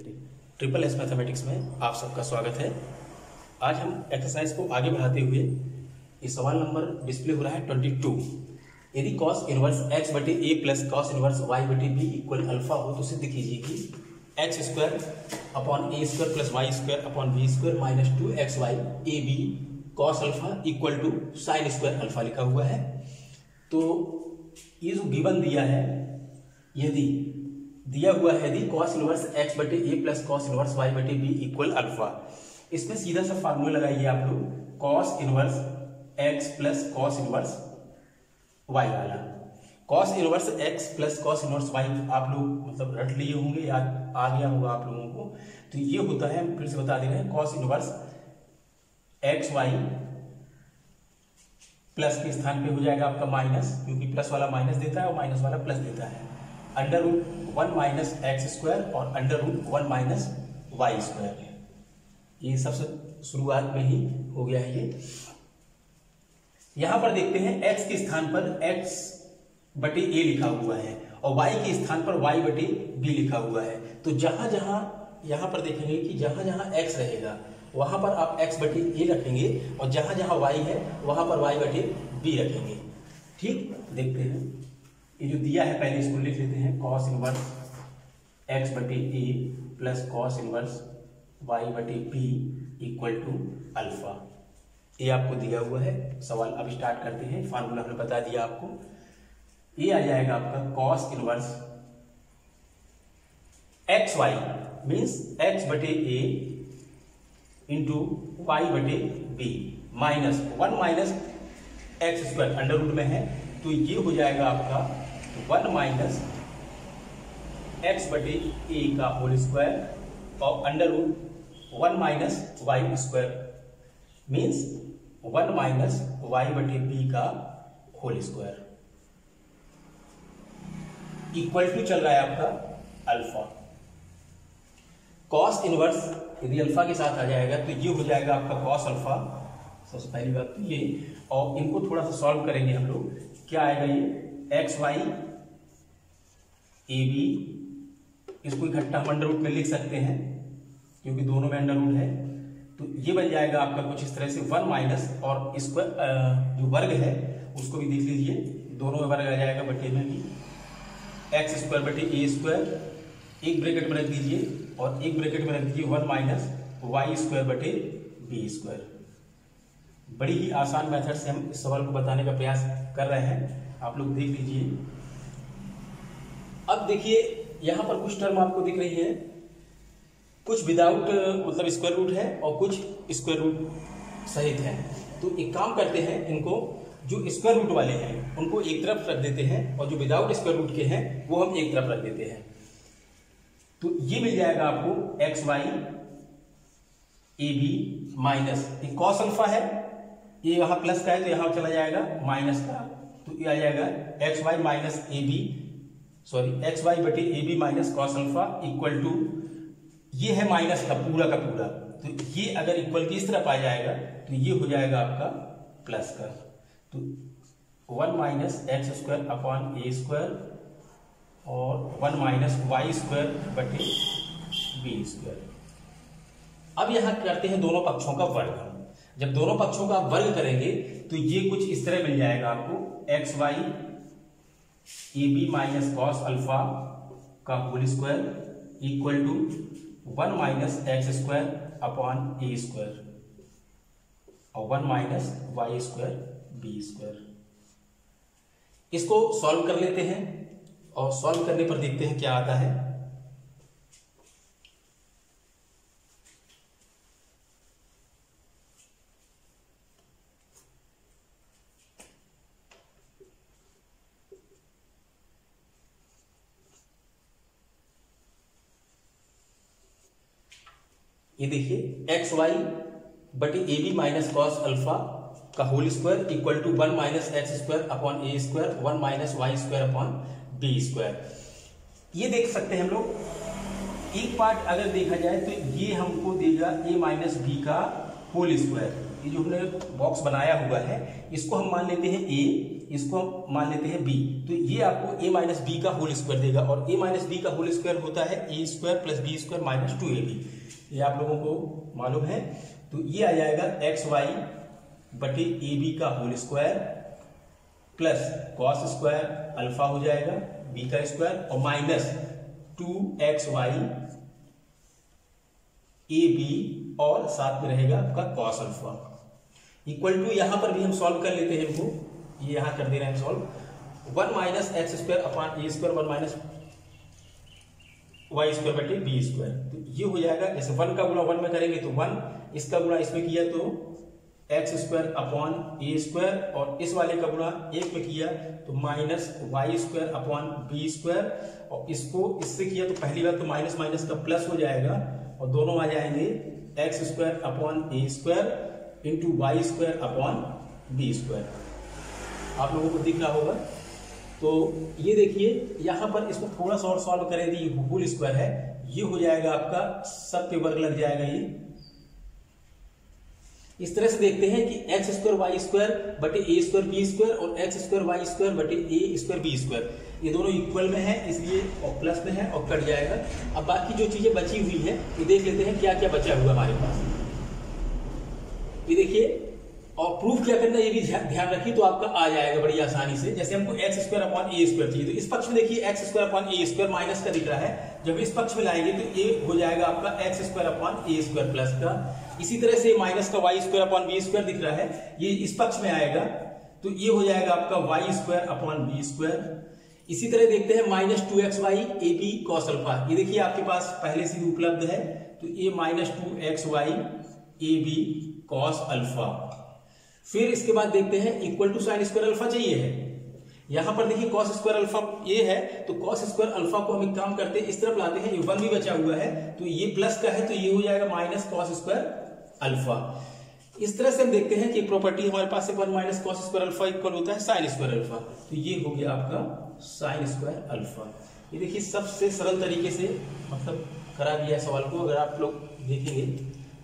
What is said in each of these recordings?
Triple S mathematics में आप सबका स्वागत है। आज हम एक्सरसाइज को आगे बढ़ाते हुए ये सवाल नंबर डिस्प्ले हो रहा है 22। यदि कॉस इनवर्स एक्स बटे a plus cos inverse y बटे बी इक्वल अल्फा हो तो सिद्ध कीजिए कि x square upon a square plus y square upon b square minus 2xy a b cos alpha equal to sine square alpha लिखा हुआ है। तो ये जो गिवन दिया है, यदि दिया हुआ है यदि कॉस इनवर्स एक्स बटे a plus cos inverse y बटे बी इक्वल अल्फा, इसमें सीधा सा फार्मूला लगाइए आप लोग, cos inverse x plus cos inverse y वाला। Cos inverse x plus cos inverse y आप लोग मतलब रट लिए होंगे या आ गया होगा आप लोगों को। तो ये होता है, फिर से बता दे रहे हैं, cos inverse x y plus के स्थान पे हो जाएगा आपका माइनस, क्योंकि प्लस वाला माइनस देता है और माइनस वाला प्लस देता है, under root 1 minus x square और under root 1 minus y square. ये सबसे शुरुआत में ही हो गया है। ये यहां पर देखते हैं एक्स के स्थान पर एक्स बटे ए लिखा हुआ है और वाई के स्थान पर वाई बटे बी लिखा हुआ है। तो जहां जहां यहां पर देखेंगे कि जहां जहां एक्स रहेगा वहां पर आप एक्स बटे ए रखेंगे और जहां जहां वाई है वहां पर वाई बटे बी रखेंगे। ठीक, देखते हैं ये जो दिया है पहले इसको लिख लेते हैं, कॉस इनवर्स एक्स बटे a plus cos inverse y बटे बी इक्वल टू अल्फा। ये आपको दिया हुआ है। सवाल अब स्टार्ट करते हैं। फार्मूला हमने बता दिया आपको। ये आ जाएगा आपका cos inverse x y means x बटे ए इंटू वाई बटे b minus 1 minus x square under root में है, तो ये हो जाएगा आपका 1 माइनस एक्स बटे ए का होल स्क्वायर और under root 1 minus y square means 1 minus y बटे बी का होल स्क्वायर इक्वल टू चल रहा है आपका अल्फा। कॉस इनवर्स यदि अल्फा के साथ आ जाएगा तो ये हो जाएगा आपका कॉस अल्फा। सबसे पहली बात तो ये, और इनको थोड़ा सा सॉल्व करेंगे हम लोग। क्या आएगा ये एक्स वाई ए बी, इसको इकट्ठा हम अंडर रूट में लिख सकते हैं क्योंकि दोनों में अंडर रूट है। तो ये बन जाएगा आपका कुछ इस तरह से 1 माइनस और स्क्वायर जो वर्ग है उसको भी देख लीजिए, दोनों में वर्ग आ जाएगा बटे में भी, एक्स स्क्वायर बटे ए स्क्वायर एक ब्रैकेट में रख दीजिए और एक ब्रैकेट में रख दीजिए 1 माइनस वाई स्क्वायर बटे बी स्क्वायर। बड़ी ही आसान मेथड से हम इस सवाल को बताने का प्रयास कर रहे हैं, आप लोग देख लीजिए। अब देखिए यहां पर कुछ टर्म आपको दिख रही है, कुछ विदाउट मतलब स्क्वायर रूट है और कुछ स्क्वायर रूट सहित है। तो एक काम करते हैं, इनको जो स्क्वायर रूट वाले हैं उनको एक तरफ रख देते हैं और जो विदाउट स्क्वायर रूट के हैं वो हम एक तरफ रख देते हैं। तो ये मिल जाएगा आपको x y a b minus cos alpha है, ये यहां प्लस का है तो यहां चला जाएगा माइनस का, तो ये आ जाएगा x y minus a b x y बटे a b minus cos alpha equal to, ये है माइनस का पूरा, तो ये अगर इक्वल की इस तरफ आ जाएगा तो ये हो जाएगा आपका प्लस का। तो 1 minus x square upon a square और 1 माइनस वाई स्क्वायर बटे बी स्क्वायर। अब यहां करते हैं दोनों पक्षों का वर्ग। जब दोनों पक्षों का वर्ग करेंगे तो ये कुछ इस तरह मिल जाएगा आपको, x y a b minus cos alpha का whole square equal to 1 minus x square upon a square और 1 minus y square b square. इसको सॉल्व कर लेते हैं और सॉल्व करने पर देखते हैं क्या आता है। ये देखिए एक्स वाई बटे a b minus cos alpha का whole square equal to 1 minus x square upon a square 1 minus y square upon b square. ये देख सकते हैं हम लोग। एक पार्ट अगर देखा जाए तो ये हमको देगा ए माइनस बी का होल स्क्वायर, ये जो हमने बॉक्स बनाया हुआ है इसको हम मान लेते हैं ए, इसको हम मान लेते हैं बी, तो ये आपको ए माइनस बी का होल स्क्वायर देगा, और ए माइनस बी का होल स्क्वायर होता है a square plus b square minus 2ab, ये आप लोगों को मालूम है। तो ये आ जाएगा एक्स वाई बटे ए बी का whole square plus cos square alpha हो जाएगा बी का स्क्वायर और माइनस 2xy ए बी और साथ में रहेगा आपका कॉस अल्फा इक्वल टू, यहां पर भी हम सॉल्व कर लेते हैं इनको, ये यहां कर दे रहे हैं solve, 1 minus x square upon a square 1 minus y square बटे बी स्क्वायर, तो ये हो जाएगा, जैसे 1 का गुणा 1 में करेंगे तो 1, इसका गुणा इसमें किया तो x square upon a square, और इस वाले का गुणा 1 में किया तो minus y square upon b square, और इसको इससे किया तो पहली बार तो माइनस माइनस का प्लस हो जाएगा और दोनों आ जाएंगे x square upon a square into y square upon b square, आप लोगों को दिख रहा होगा। तो ये देखिए यहाँ पर इसको थोड़ा सा और सॉल्व करें तो ये होल स्क्वायर है, ये हो जाएगा आपका सब पे वर्ग लग जाएगा, ये इस तरह से देखते हैं कि एक्स स्क्वायर वाई स्क्वायर बटे ए स्क्वायर बी स्क्वायर और एक्स स्क्वायर वाई स्क्वायर बटे ए स्क्वायर बी स्क्वायर, ये दोनों इक्वल में है इसलिए और प्लस में है और कट जाएगा। अब बाकी जो चीजें बची हुई है ये देख लेते हैं क्या क्या बचा हुआ हमारे पास, ये देखिए, और प्रूफ क्या करना है ये भी ध्यान रखिए तो आपका आ जाएगा बड़ी आसानी से। जैसे हमको x square upon a square चाहिए, तो इस पक्ष में देखिए x square upon a square minus का दिख रहा है, जब इस पक्ष में लाएंगे तो ए हो जाएगा आपका x square upon a square plus का, इसी तरह से माइनस का y square upon b square दिख रहा है, ये इस पक्ष में आएगा तो ये हो जाएगा आपका y square upon b square. इसी तरह देखते हैं minus 2xy a b cos alpha, ये देखिए आपके पास पहले से ही उपलब्ध है, तो ये minus 2xy a b cos alpha. फिर इसके बाद देखते हैं equal to sine square alpha चाहिए है, यहां पर देखिए कॉस स्क्वायर अल्फा ये है, तो कॉस स्क्वायर अल्फा को हम एक काम करते हैं इस तरफ लाते हैं, ये 1 भी बचा हुआ है तो ये प्लस का है तो ये हो जाएगा माइनस कॉस स्क्वायर अल्फा। इस तरह से हम देखते हैं कि प्रॉपर्टी हमारे पास 1 minus cos square alpha equal होता है साइन स्क्वायर अल्फा, तो ये हो गया आपका साइन स्क्वायर अल्फा। ये देखिए सबसे सरल तरीके से मतलब करा दिया है सवाल को, अगर आप लोग देखेंगे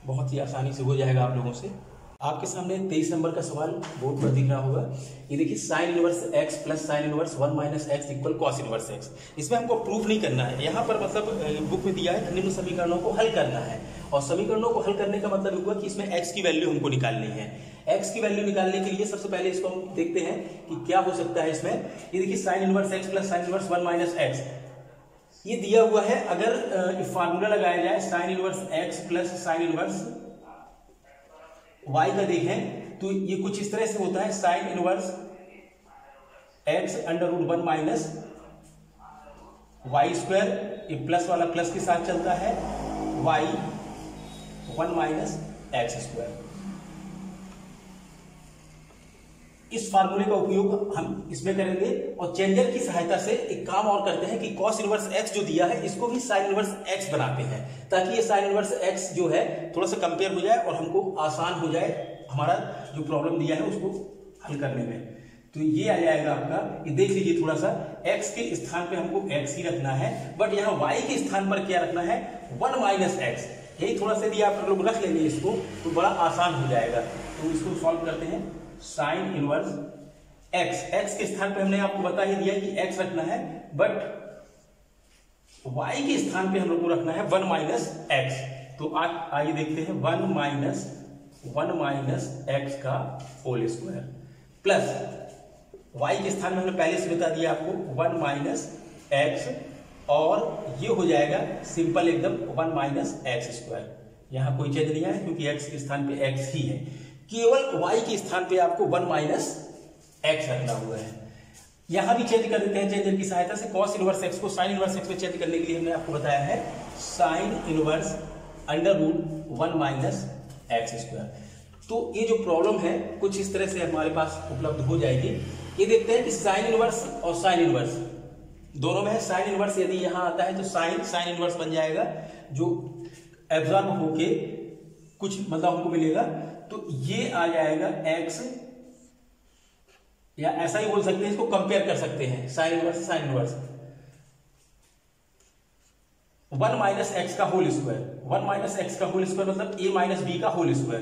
बहुत ही आसानी से हो जाएगा आप लोगों से। आपके सामने 23 नंबर का सवाल बोर्ड पर दिख रहा होगा, ये देखिए sign inverse x plus sign inverse 1 minus x equal cos inverse x. इसमें हमको प्रूफ नहीं करना है, यहाँ पर मतलब बुक में दिया है निम्न समीकरणों को हल करना है, और समीकरणों को हल करने का मतलब हुआ कि इसमें एक्स की वैल्यू हमको निकालनी है। एक्स की वैल्यू निकालने के लिए सबसे पहले इसको हम देखते हैं कि क्या हो सकता है इसमें। ये देखिए sign inverse x plus sign inverse 1 minus x ये दिया हुआ है, अगर फार्मूला लगाया जाए sign inverse x plus sine inverse y का देखें तो ये कुछ इस तरह से होता है, sine inverse x under root 1 minus y square, ये प्लस वाला प्लस के साथ चलता है, y 1 माइनस एक्स स्क्वायर। इस फार्मूले का उपयोग हम इसमें करेंगे और चेंजर की सहायता से एक काम और करते हैं कि कॉस इनवर्स एक्स जो दिया है इसको भी साइन इनवर्स एक्स बनाते हैं, ताकि ये साइन इनवर्स एक्स जो है थोड़ा सा कंपेयर हो जाए और हमको आसान हो जाए हमारा जो प्रॉब्लम दिया है उसको हल करने में। तो ये आ जाएगा आपका, ये देख लीजिए थोड़ा सा x के स्थान पे हमको x ही रखना है, बट यहाँ y के स्थान पर क्या रखना है 1 माइनस एक्स, यही थोड़ा सा यदि आप लोग रख लेंगे इसको तो बड़ा आसान हो जाएगा। तो इसको सॉल्व करते हैं, साइन इनवर्स x के स्थान पे हमने आपको बता ही दिया कि x रखना है, बट y के स्थान पे हम लोग को रखना है 1 माइनस एक्स। तो आइए देखते हैं 1 माइनस एक्स का होल स्क्वायर प्लस y के स्थान में हमने पहले से बता दिया आपको 1 माइनस एक्स, और ये हो जाएगा सिंपल एकदम 1 माइनस एक्स स्क्वायर। यहां कोई चेंज नहीं है क्योंकि x के स्थान पे x ही है, केवल y के स्थान पे आपको 1 माइनस एक्स रखना हुआ है। यहां भी चेंज कर देते हैं चेंजर की सहायता से, कॉस इनवर्स एक्स को साइन इनवर्स एक्स में चेंज करने के लिए हमने आपको बताया है sine inverse under root 1 minus x square. तो ये जो प्रॉब्लम है कुछ इस तरह से हमारे पास उपलब्ध हो जाएगी। ये देखते हैं कि साइन इनवर्स और साइन इनवर्स दोनों में है, साइन इनवर्स यदि यहां आता है तो साइन इनवर्स बन जाएगा जो एब्जॉर्ब होके कुछ मतलब हमको मिलेगा, तो ये आ जाएगा x, या ऐसा ही बोल सकते हैं, इसको कंपेयर कर सकते हैं साइन इनवर्स 1 माइनस एक्स का होल स्क्वायर, 1 माइनस एक्स का होल स्क्वायर मतलब a माइनस बी का होल स्क्वायर।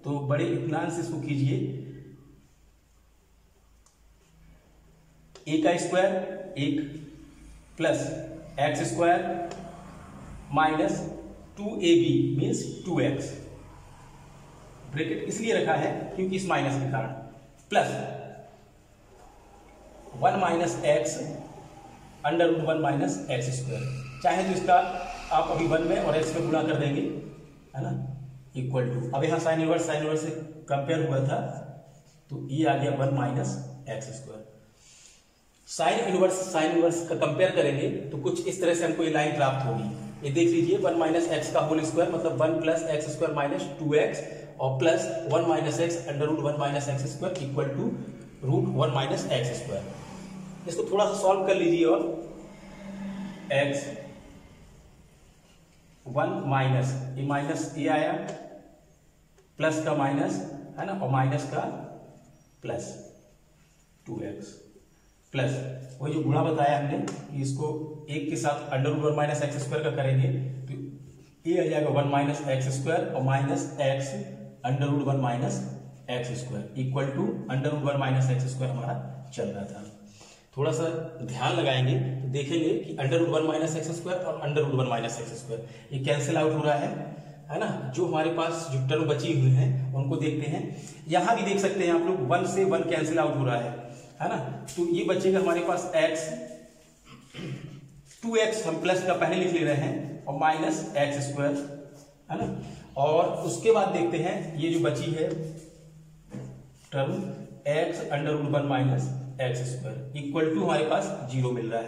तो बड़े इत्मीनान से इसको कीजिए। ए का square 1 plus x square minus 2ab means 2x, bracket इसलिए रखा है क्योंकि इस माइनस के कारण, plus 1 minus x under root 1 minus x square, चाहे तो इसका आप अभी 1 में और x में गुणा कर देंगे, है ना, इक्वल टू, अब यहाँ साइन इनवर्स से कंपेयर हुआ था तो ये आ गया 1 minus x square. Sine inverse का कंपेयर करेंगे तो कुछ इस तरह से हमको ये लाइन प्राप्त होगी। ये देख लीजिए 1 माइनस एक्स का होल स्क्वायर मतलब 1 plus x square minus 2x और plus 1 minus x under root 1 minus x square equal to root 1 minus x square. इसको थोड़ा सा सॉल्व कर लीजिए और x 1 माइनस ये आया प्लस का माइनस, है ना, और माइनस का प्लस 2x प्लस वही जो गुणा बताया हमने कि इसको एक के साथ under root 1 minus x square का करेंगे तो ये आ जाएगा 1 माइनस एक्स स्क्वायर और minus x under root 1 minus x square equal to under root 1 minus x square हमारा चल रहा था। थोड़ा सा ध्यान लगाएंगे तो देखेंगे कि under root 1 minus x square और under root 1 minus x square ये कैंसिल आउट हो रहा है ना। जो हमारे पास जो टर्म बची हुई हैं उनको देखते हैं। यहाँ भी देख सकते हैं आप लोग 1 से 1 कैंसिल आउट हो रहा है ना, तो ये बचेगा हमारे पास x 2x हम प्लस का पहले लिख ले रहे हैं और माइनस एक्स स्क्वायर, है ना, और उसके बाद देखते हैं ये जो बची है term x under root 1 minus x square equal to हमारे पास 0 मिल रहा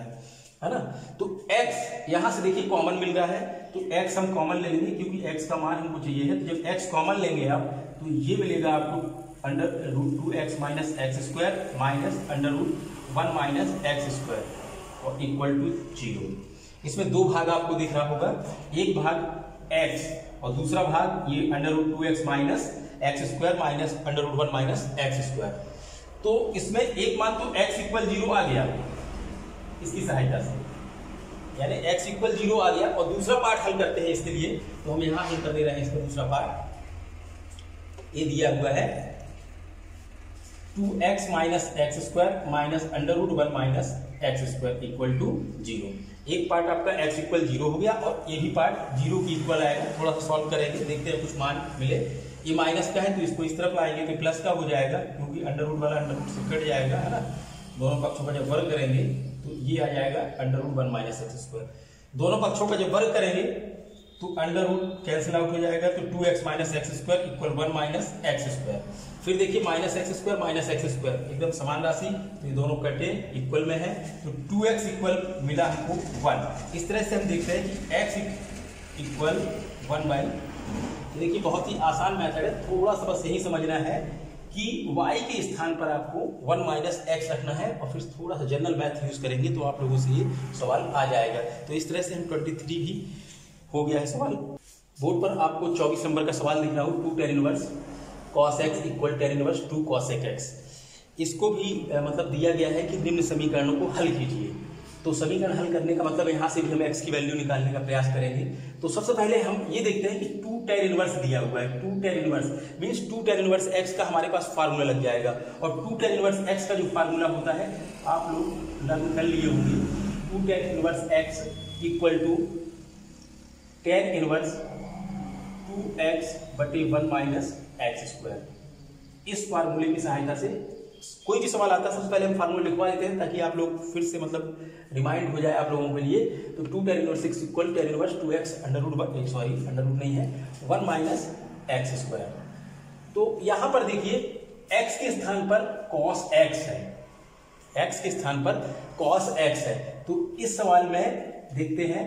है ना। तो x यहां से देखिए कॉमन मिल रहा है तो x हम कॉमन ले लेंगे क्योंकि x का मान हमको चाहिए है। तो जब x कॉमन लेंगे आप तो ये मिलेगा आपको under root 2x minus x square minus under root 1 minus x square और इक्वल टू 0। इसमें दो भाग आपको दिख रहा होगा, एक भाग x और दूसरा भाग ये under root 2x minus x square minus under root 1 minus x square. तो इसमें एक मान तो x इक्वल 0 आ गया इसकी सहायता से, यानी x इक्वल 0 आ गया। और दूसरा पार्ट हल करते हैं इसके लिए, तो हम यहां हल कर दे रहे हैं इसका दूसरा पार्ट। ये दिया हुआ है 2x minus x square minus under root 1 minus x square equal to 0। एक पार्ट आपका x इक्वल 0 हो गया और ये भी पार्ट 0 की इक्वल आएगा। थोड़ा सा सॉल्व करेंगे, देखते हैं कुछ मान मिले। ये माइनस का है तो इसको इस तरफ लाएंगे तो प्लस का हो जाएगा क्योंकि अंडर रूट वाला अंडर रूट से कट जाएगा, है ना। दोनों पक्षों का जब वर्ग करेंगे तो ये आ जाएगा under root 1 minus x square. दोनों पक्षों का जब वर्ग करेंगे तो अंडर रूट कैंसिल आउट हो जाएगा तो 2x minus x square equal 1 minus x square. फिर देखिए minus x square minus x square एकदम समान राशि, तो ये दोनों कटे इक्वल में है तो 2x इक्वल मिला हमको 1। इस तरह से हम देखते हैं कि x इक्वल 1/। देखिए बहुत ही आसान मेथड है, थोड़ा सा बस यही समझना है कि y के स्थान पर आपको 1 माइनस एक्स रखना है और फिर थोड़ा सा जनरल मैथ यूज करेंगे तो आप लोगों से ये सवाल आ जाएगा। तो इस तरह से हम 23 भी हो गया है सवाल। बोर्ड पर आपको 24 नंबर का सवाल दिख रहा हो 2 tan inverse cos x equal tan inverse 2 cos x। इसको भी मतलब दिया गया है कि निम्न समीकरणों को हल कीजिए। तो समीकरण हल करने का मतलब यहाँ से भी हम x की वैल्यू निकालने का प्रयास करेंगे। तो सबसे पहले हम ये देखते हैं कि 2 tan इनवर्स दिया हुआ है। 2 tan inverse means 2 tan inverse x का हमारे पास फार्मूला लग जाएगा और 2 tan इनवर्स x का जो फार्मूला होता है आप लोग लर्न कर लिए होंगे। 2 tan inverse x equal to tan inverse 2x बटे 1 माइनस एक्स स्क्वायर। इस फार्मूले की सहायता से कोई भी सवाल आता है सबसे पहले हम फार्मूला लिखवा देते हैं ताकि आप लोग फिर से मतलब रिमाइंड हो जाए आप लोगों के लिए। तो 2 tan inverse x equal tan inverse 2x under root under root नहीं है 1 माइनस एक्स स्क्वायर। तो यहां पर देखिए x के स्थान पर cos x है, x के स्थान पर cos x है। तो इस सवाल में देखते हैं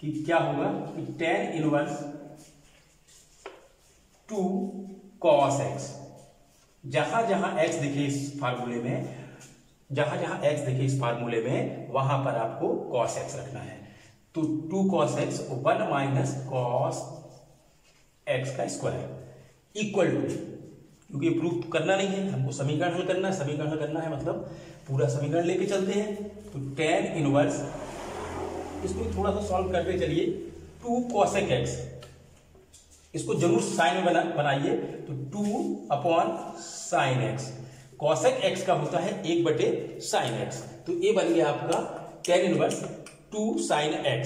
कि क्या होगा कि tan इनवर्स 2 cos x, जहां जहां x दिखे इस फार्मूले में, जहां जहां x दिखे इस फार्मूले में वहां पर आपको cos x रखना है। तो 2 cos x 1 minus cos x का स्क्वायर इक्वल टू, क्योंकि प्रूफ करना नहीं है हमको, समीकरण हल करना है। समीकरण हल करना है मतलब पूरा समीकरण लेके चलते हैं। तो tan इनवर्स, इसको थोड़ा सा सॉल्व करते चलिए, 2 cosec x इसको जरूर साइन में बनाइए। तो 2/sin x, कॉसेक x का होता है 1/sin x। तो ये बन गया आपका tan इनवर्स 2sin x।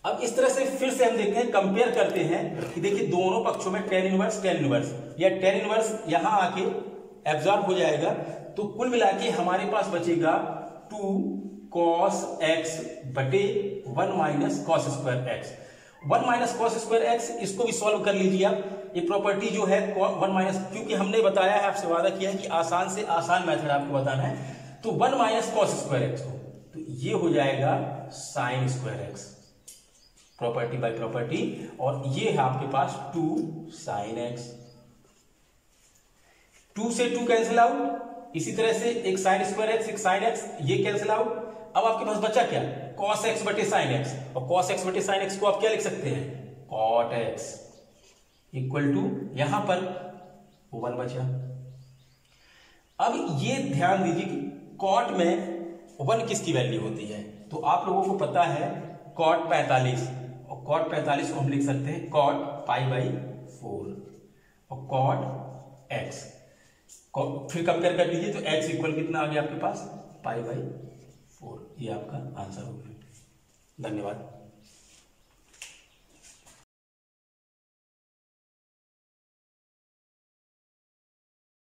अब इस तरह से फिर से हम देखते हैं, कंपेयर करते हैं कि देखिए दोनों पक्षों में tan इनवर्स या tan इनवर्स यहां आके एब्जॉर्ब हो जाएगा। तो कुल मिला के हमारे पास बचेगा 2 cos x बटे 1 minus cos square x। 1 minus cos square x, इसको भी सॉल्व कर लीजिए आप। ये प्रॉपर्टी जो है 1 माइनस, क्योंकि हमने बताया है, आपसे वादा किया है कि आसान से आसान मेथड आपको बताना है। तो 1 माइनस cos स्क्वायर x को, तो ये हो जाएगा sin square x, property bye property. और ये है आपके पास 2 sin x। 2 से 2 कैंसिल आउट, इसी तरह से एक sin स्क्वायर x, एक sin x, ये कैंसिल आउट। अब आपके पास बचा क्या, cos x बटे sin x। और cos x बटे sin x को आप क्या लिख सकते हैं, cot x इक्वल टू, यहां पर 1 बचा। अब ये ध्यान दीजिए कि cot में 1 किसकी वैल्यू होती है। तो आप लोगों को पता है cot 45, और cot 45 को हम लिख सकते हैं cot π/4 और cot x। फिर कंपेयर कर लीजिए, तो x इक्वल कितना आ गया आपके पास, π/4। ये आपका आंसर हो गया। धन्यवाद।